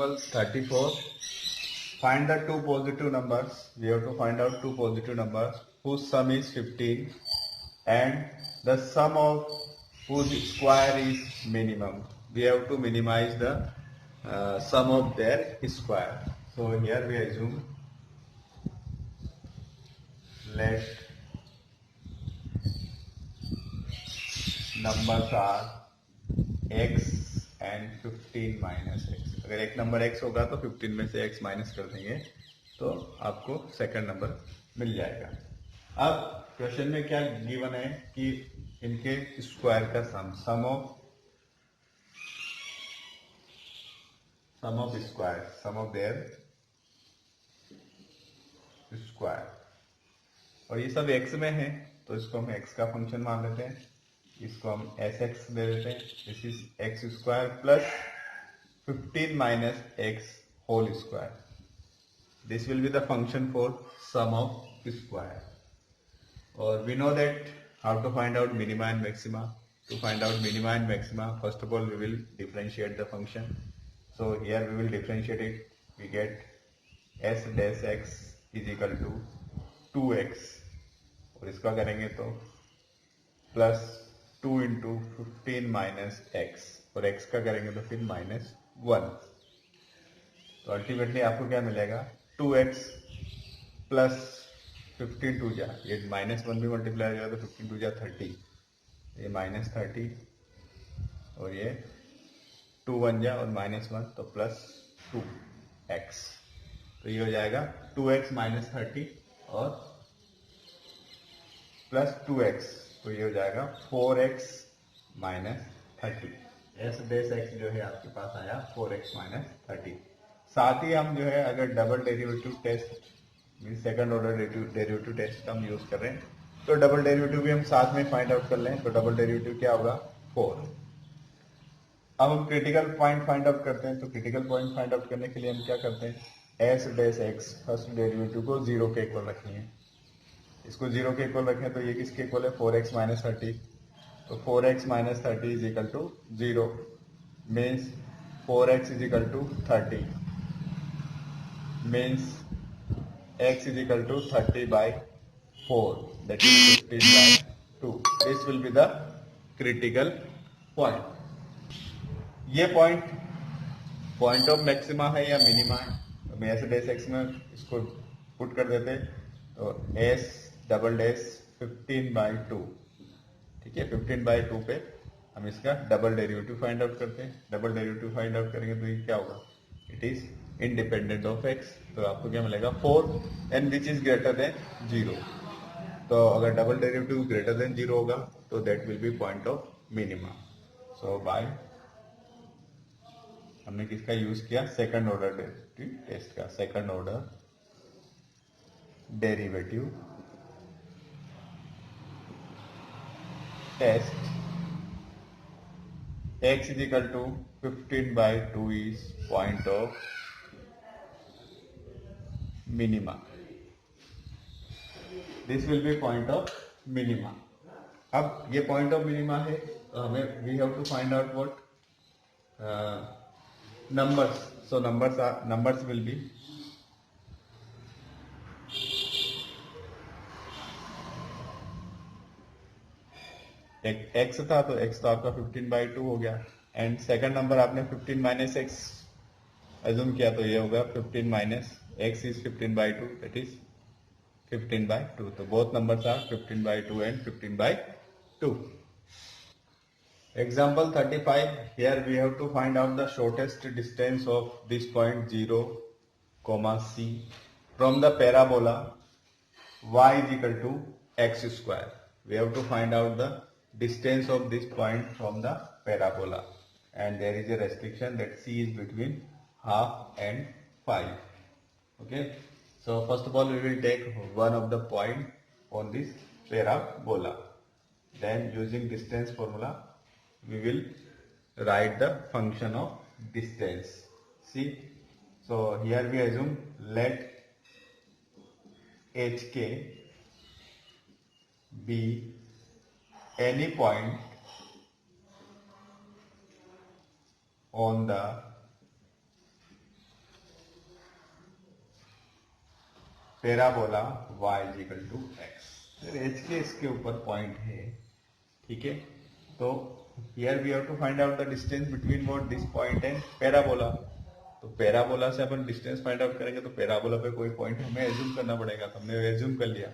Example 34. Find the two positive numbers. We have to find out two positive numbers whose sum is 15 and the sum of whose square is minimum. We have to minimize the sum of their square. So here we assume let numbers are x and 15 minus x. अगर एक number x होगा तो 15 में से x minus कर देंगे तो आपको सेकंड नंबर मिल जाएगा. अब क्वेश्चन में क्या गिवन है कि इनके स्क्वायर का सम ऑफ देयर स्क्वायर, और ये सब x में है तो इसको हम x का फंक्शन मान लेते हैं. इसको हम sx दे देते हैं. This is X square plus 15 minus X whole square. This will be the function for sum of square. और we know that how to find out minima and maxima. To find out minima and maxima, first of all we will differentiate the function. So here we will differentiate it. We get s dash x is equal to 2x, और इसका करेंगे तो plus 2 into 15 minus x, और x का करेंगे तो फिर minus 1. तो अल्टीमेटली आपको क्या मिलेगा 2x प्लस 15 टू जा, ये माइनस 1 भी मल्टीप्लाई हो जाएगा तो 15 टू जा 30, ये माइनस 30, और ये 2 1 जा और माइनस 1 तो प्लस 2x. तो ये हो जाएगा 2x माइनस 30 और प्लस 2x, तो ये हो जाएगा 4x माइनस 30. एस डेस एक्स जो है आपके पास आया 4x माइनस 30. साथ ही हम जो है अगर double derivative test mean second order derivative test हम यूज कर रहे हैं तो डबल डेरिवेटिव भी हम साथ में फाइंड आउट कर लें. तो डबल डेरिवेटिव क्या होगा 4. अब हम क्रिटिकल पॉइंट फाइंड आउट करते हैं. तो क्रिटिकल पॉइंट फाइंड आउट करने के लिए हम क्या करते हैं एस डेस एक्स फर्स्ट डेरिवेटिव को 0 के इक्वल रखेंगे. इसको 0 के इक्वल रखें तो ये किसके इक्वल है 4x माइनस 30. तो 4x minus 30 is equal to 0 means 4x is equal to 30 means x is equal to 30 by 4 that is 15 by 2. This will be the critical point. ये पॉइंट ऑफ मैक्सिमा है या minima है. तो मैं ऐसे डेस x में इसको पुट कर देते तो s डबल डैश 15 बाई 2. ठीक है, 15 बाई 2 पे हम इसका डबल डेरिवेटिव फाइंड आउट करते हैं. डबल डेरिवेटिव फाइंड आउट करेंगे तो ये क्या होगा it is independent of x. तो आपको क्या मिलेगा 4 and which is greater then 0. तो अगर डबल डेरिवेटिव ग्रेटर देन 0 होगा तो that will be point of minima. So by हमने किसका यूज किया सेकंड ऑर्डर डेरिवेटिव टेस्ट का. Second order derivative test x is equal to 15 by 2 is point of minima. This will be point of minima. अब ये point of minima है तो हमें we have to find out what numbers. So numbers will be एक x था तो x तो आपका 15 बाई 2 हो गया. एंड सेकंड नंबर आपने 15 माइनस एक्स एज्यूम किया तो ये होगा 15 minus x is 15 by 2 that is 15 by 2. तो both numbers are 15 by 2 and 15 by 2. Example 35. Here we have to find out the shortest distance of this point 0, c from the parabola y is equal to x square. We have to find out the distance of this point from the parabola, and there is a restriction that c is between half and 5. Okay. So first of all we will take one of the point on this parabola. Then using distance formula we will write the function of distance. See, so here we assume let hk be any point on the parabola y is equal to x. H k इसके ऊपर point है, ठीक है। तो here we have to find out the distance between what this point and parabola. तो parabola से अपन distance find out करेंगे तो पैराबोला पे कोई पॉइंट हमें एज्यूम करना पड़ेगा, तो हमने एज्यूम कर लिया।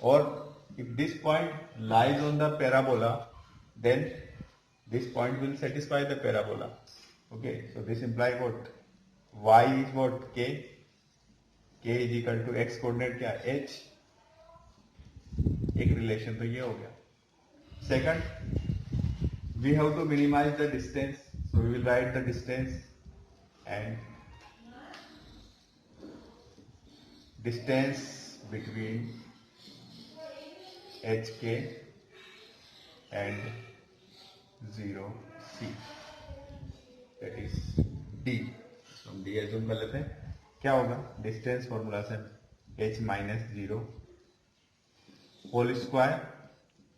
और if this point lies on the parabola then this point will satisfy the parabola. Okay, so this imply what y is what k, k is equal to x coordinate क्या h, एक relation तो ये हो गया। Second, we have to minimise the distance, so we will write the distance and distance between hk and 0c, that is d। तो हम d assume कर लेते हैं। क्या होगा डिस्टेंस फॉर्मूला से h minus 0 whole square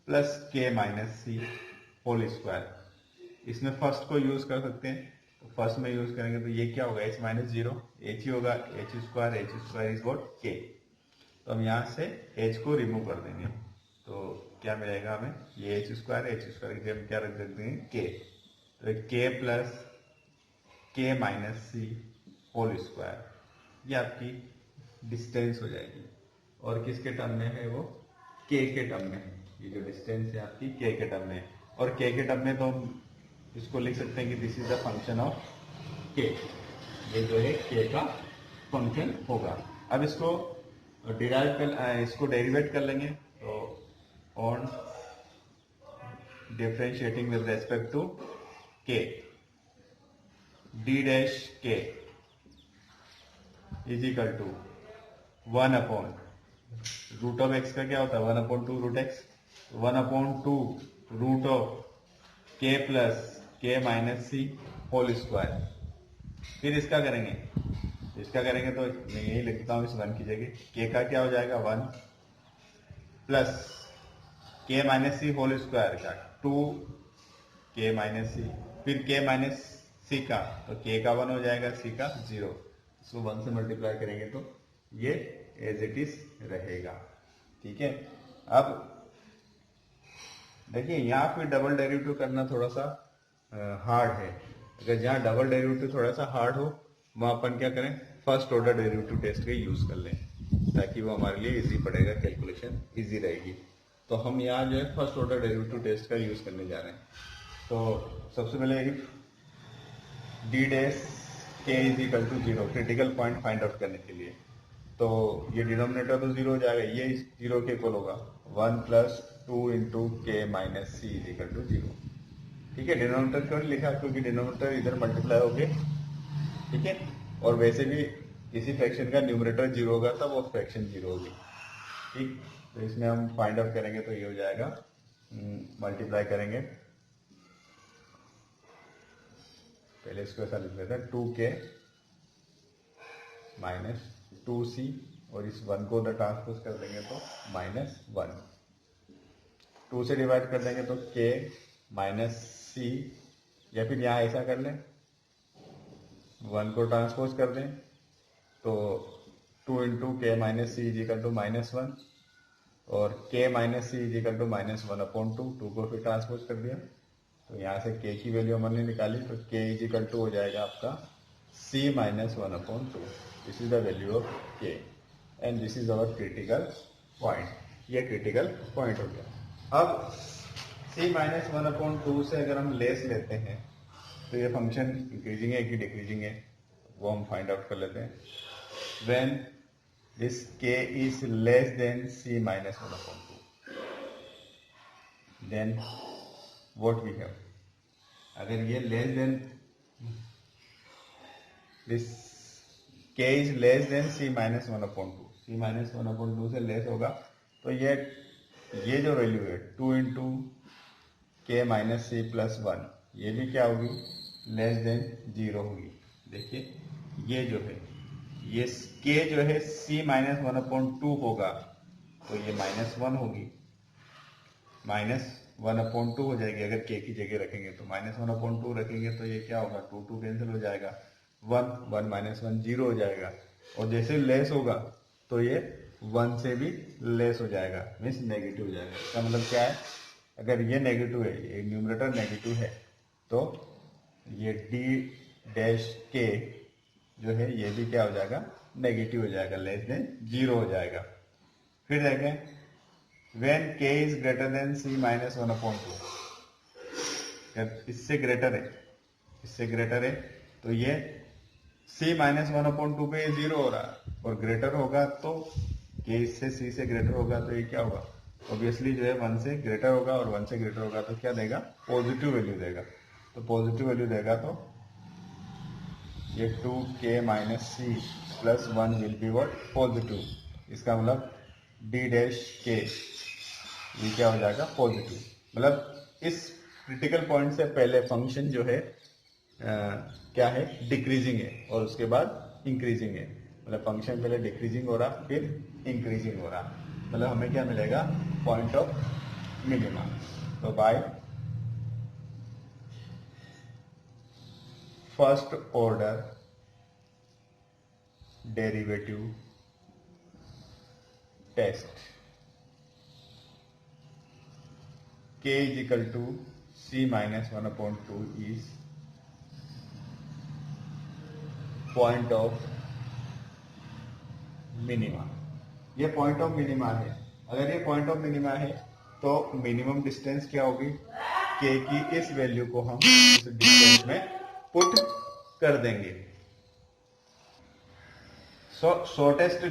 plus k minus सी whole square. इसमें first को यूज कर सकते हैं, फर्स्ट में यूज करेंगे तो ये क्या होगा h माइनस 0, h ही होगा, h square is what k। तो हम यहाँ से h को रिमूव कर देंगे तो क्या मिलेगा हमें, ये h स्क्वायर की जगह क्या रख देते हैं k, तो k प्लस k माइनस सी होल स्क्वायर, ये आपकी डिस्टेंस हो जाएगी। और किसके टर्म में है वो, k के टर्म में है। ये जो डिस्टेंस है आपकी k के टर्म में है, और k के टर्म में तो हम इसको लिख सकते हैं कि this is the function of k, ये जो है k का फंक्शन होगा। अब इसको इसको डेरिवेट कर लेंगे, तो on differentiating with respect to k, d dash k is equal to 1 upon root of x का क्या होता है 1 upon 2 root x, 1 upon 2 root of k plus k minus C whole square. फिर इसका करेंगे तो मैं यही लिखता हूं इस 1 की जगह, k का क्या हो जाएगा 1 प्लस k माइनस सी होल स्क्वायर का 2 k माइनस सी, फिर k माइनस सी का, तो k का 1 हो जाएगा, c का 0। इसको 1 से मल्टीप्लाई करेंगे तो ये एज इट इज रहेगा, ठीक है। अब देखिए यहाँ पे डबल डेरिवेटिव करना थोड़ा सा हार्ड है। अगर जहाँ डबल डेरिवेटिव थोड़ा सा हार्ड हो वहाँ अपन क्या करें, फर्स्ट ऑर्डर डेरिवेटिव टेस्ट का यूज कर लें, ताकि वो हमारे लिए इजी पड़ेगा, कैलकुलेशन इजी रहेगी। तो हम यहाँ जो है फर्स्ट ऑर्डर डेरिवेटिव टेस्ट का यूज करने जा रहे हैं। तो सबसे पहले if d dash k is equal to 0, critical point find out करने के लिए, तो ये डिनोमिनेटर तो 0 हो जाएगा, ये 0 के इक्वल होगा 1 plus 2 into k minus C is equal to 0। ठीक है, डिनोमिनेटर क्यों लिखा, क्योंकि डिनोमिनेटर इधर मल्टीप्लाई हो गए, ठीक है। और वैसे भी किसी फ्रैक्शन का न्यूमरेटर 0 होगा तब वो फ्रैक्शन 0 होगी, ठीक। तो इसमें हम फाइंड आउट करेंगे तो ये हो जाएगा, मल्टीप्लाई करेंगे, पहले इसको ऐसा लिख लेते हैं 2k माइनस 2c, और इस 1 को उधर ट्रांसपोज कर देंगे तो -1, 2 से डिवाइड कर देंगे तो k माइनस सी, या फिर यहाँ ऐसा कर लें 1 को ट्रांसपोज कर दें तो 2 into k minus C is equal to -1, और k minus C is equal to -1/2, 2 को फिर ट्रांसपोज कर दिया तो यहाँ से k की वैल्यू हमने निकाली, तो k इज इक्वल टू हो जाएगा आपका c -1/2। This is the value of k and this is our critical point. ये क्रिटिकल पॉइंट हो गया। अब c -1/2 से अगर हम लेस लेते हैं तो ये फंक्शन इंक्रीजिंग है कि डिक्रीजिंग है, वो हम फाइंड आउट कर लेते हैं। When this k is less than c -1/2, then what we have, अगर ये less than this k is less than c -1/2, c -1/2 से लेस होगा तो ये जो वैल्यू है 2 into k minus c plus 1, ये भी क्या होगी, लेस देन 0 होगी। देखिए ये जो है, ये k जो है c -1/2 होगा तो ये -1 होगी, -1/2 हो जाएगी। अगर k की जगह रखेंगे तो -1/2 रखेंगे तो ये क्या होगा, 2 कैंसिल हो जाएगा, 1 1 -1 0 हो जाएगा। और जैसे लेस होगा तो ये 1 से भी लेस हो जाएगा, मीन्स नेगेटिव हो जाएगा। इसका मतलब क्या है, अगर ये नेगेटिव है, ये न्यूमरेटर नेगेटिव है, तो ये डी डैश के जो है ये भी क्या हो जाएगा, नेगेटिव हो जाएगा, लेस देन 0 हो जाएगा। फिर देखें, when k is greater than c minus 1/2, इससे ग्रेटर है, इससे ग्रेटर है, तो ये c माइनस 1/2 पे 0 हो रहा है, और ग्रेटर होगा तो के इससे c से ग्रेटर होगा तो ये क्या होगा, ऑब्वियसली जो है 1 से ग्रेटर होगा, और 1 से ग्रेटर होगा तो क्या देगा, पॉजिटिव वैल्यू देगा। तो पॉजिटिव वैल्यू देगा तो ये 2k minus c plus 1 will be what, positive. इसका मतलब डी डैश के ये क्या हो जाएगा, पॉजिटिव। मतलब इस क्रिटिकल पॉइंट से पहले फंक्शन जो है क्या है, डिक्रीजिंग है, और उसके बाद इंक्रीजिंग है। मतलब फंक्शन पहले डिक्रीजिंग हो रहा, फिर इंक्रीजिंग हो रहा, मतलब हमें क्या मिलेगा, पॉइंट ऑफ मिनिमा। तो by first order derivative test, k is equal to c minus 1/2 is point of minima. ये पॉइंट ऑफ मिनिमा है। अगर ये पॉइंट ऑफ मिनिमा है तो मिनिमम डिस्टेंस क्या होगी, k की इस वैल्यू को हम इस डिस्टेंस में पुट कर देंगे। सो शॉर्टेस्ट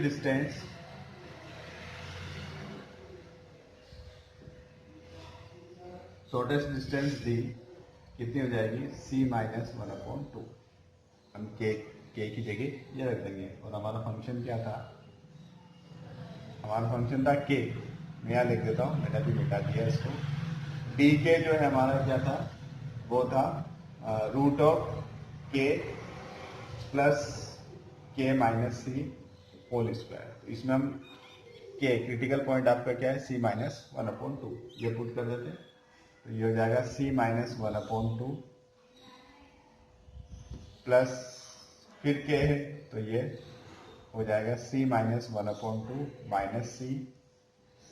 डिस्टेंस दी कितनी हो जाएगी, c माइनस 1/2। हम k की जगह ये रख देंगे, और हमारा फंक्शन क्या था, हमारा फंक्शन था k। मैं यहाँ लिख देता हूँ, मैंने भी मिटा दिया इसको। डी के जो है हमारा क्या था, वो था root of k plus k minus C whole square. इसमें हम k क्रिटिकल पॉइंट आपका क्या है, c माइनस 1/2, ये पुट कर देते हैं, तो ये हो जाएगा c माइनस 1/2 प्लस फिर k है तो ये हो जाएगा c माइनस 1/2 माइनस सी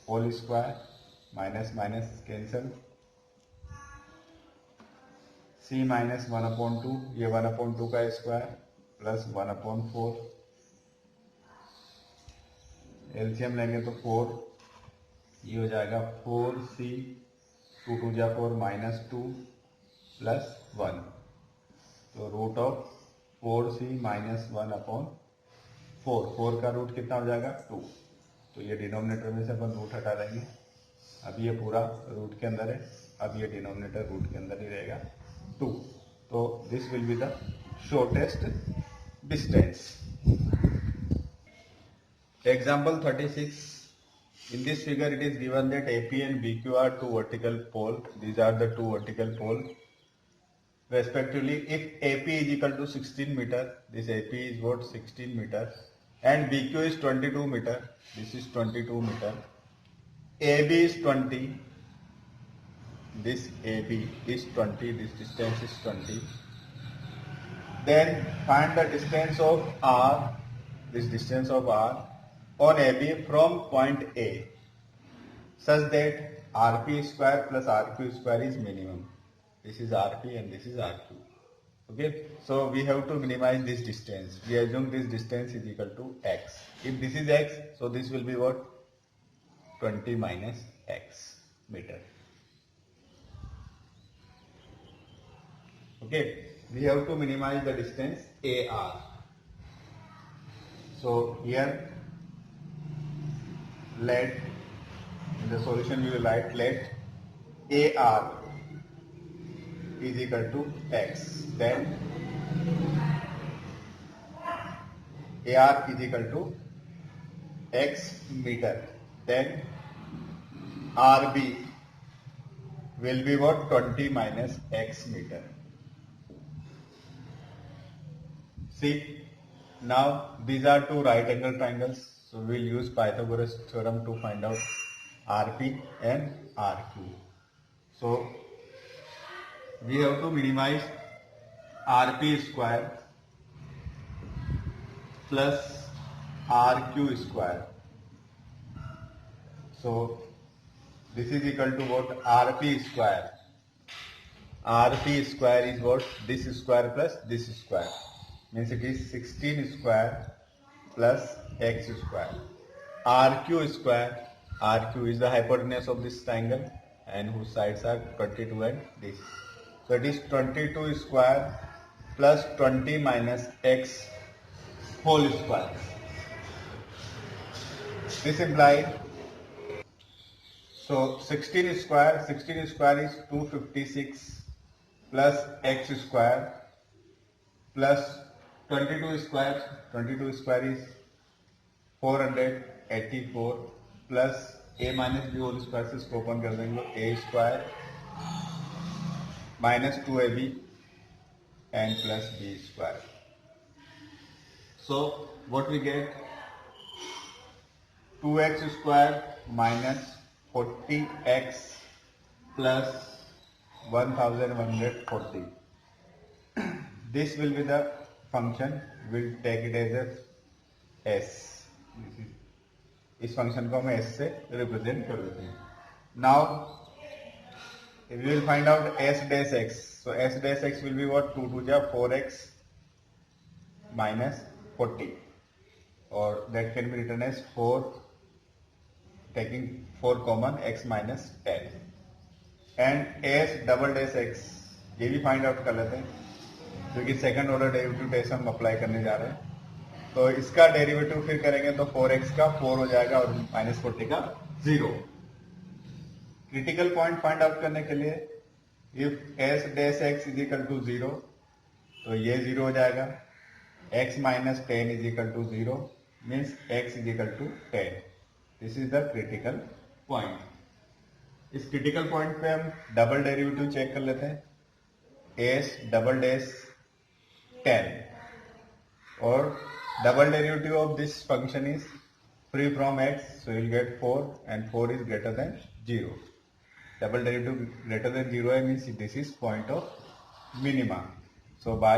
whole square, minus minus cancel, c minus 1/2 ये 1/2 का स्क्वायर प्लस 1/4, एलसीएम लेंगे तो 4, ये हो जाएगा 4c 2 2 जा 4 माइनस 2 प्लस 1, तो रूट ऑफ 4c माइनस 1/4, 4 का रूट कितना हो जाएगा, 2। तो ये डिनोमिनेटर में से अपन रूट हटा देंगे, अब ये पूरा रूट के अंदर है, अब ये डिनोमिनेटर रूट के अंदर ही रहेगा 2। तो this will be the shortest distance. Example 36, in this figure it is given that AP and BQ are two vertical poles. These are the two vertical poles respectively. If AP is equal to 16 meter, this AP is what, 16 meter, and BQ is 22 meter, this is 22 meter, AB is 20, this AB is 20, this distance is 20, then find the distance of R, this distance of R on AB from point A such that RP square plus RQ square is minimum. This is RP and this is RQ. Okay, so we have to minimize this distance. We assume this distance is equal to x. If this is x, so this will be what, 20 minus x meter. Okay, we have to minimize the distance AR. So here let, in the solution we will write let AR is equal to x, then AR is equal to x meter, then RB will be what, 20 minus x meter. See, now these are two right angle triangles, so we will use Pythagoras theorem to find out RP and RQ. So we have to minimize RP square plus RQ square. So this is equal to what? RP square. RP square is what? This square plus this square. Means it is 16 square plus x square. RQ square. RQ is the hypotenuse of this triangle and whose sides are 22 and this. So it is 22 square plus 20 minus x whole square. This implies, so 16 square is 256 plus x square plus 22 square is 484 plus a minus b whole square से इसको open कर देंगे, a square minus 2ab and plus b square. So what we get? 2x square minus 40x plus 1140. This will be the function. We'll take it as a s. इस function को हम s से represent कर देते हैं. Now we will find out s dash x. So s dash x will be what? 2 to 4x minus 40, or that can be written as 4, taking 4 common, x minus 10, and s double dash x ये भी find out कर लेते हैं, क्योंकि second order derivative test हम apply करने जा रहे हैं. तो इसका डेरिवेटिव फिर करेंगे तो 4x का 4 हो जाएगा और माइनस 40 का 0. क्रिटिकल पॉइंट फाइंड आउट करने के लिए if s dash x is equal to 0, तो ये 0 हो जाएगा. x minus 10 is equal to 0 means x is equal to 10. This is the critical point. इस क्रिटिकल पॉइंट पे हम डबल डेरिवेटिव चेक कर लेते हैं. s डबल डैश 10 और double derivative of this function is free from x, so you will get 4 and 4 is greater than 0. Double derivative greater than 0 means this is point of minima. So by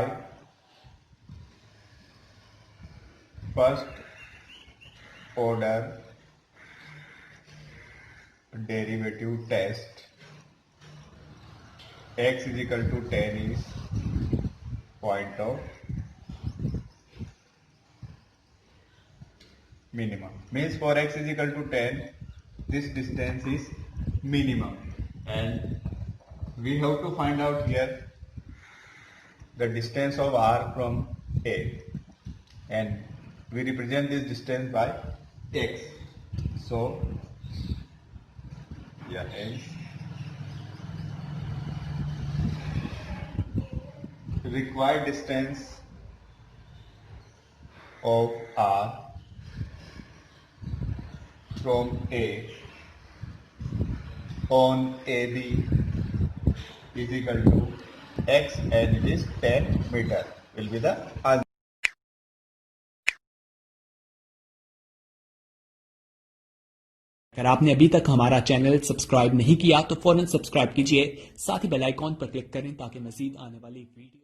first order derivative test, x is equal to 10 is point of minimum. Means for x is equal to 10, this distance is minimum, and we have to find out here the distance of r from A, and we represent this distance by x. So yeah, hence required distance of r from A on AB is equal to x, and it is 10 meter will be the answer. अगर आपने अभी तक हमारा channel subscribe नहीं किया तो फौरन subscribe कीजिए, साथ ही बेल आइकॉन पर क्लिक करें ताकि मजीद आने वाली वीडियो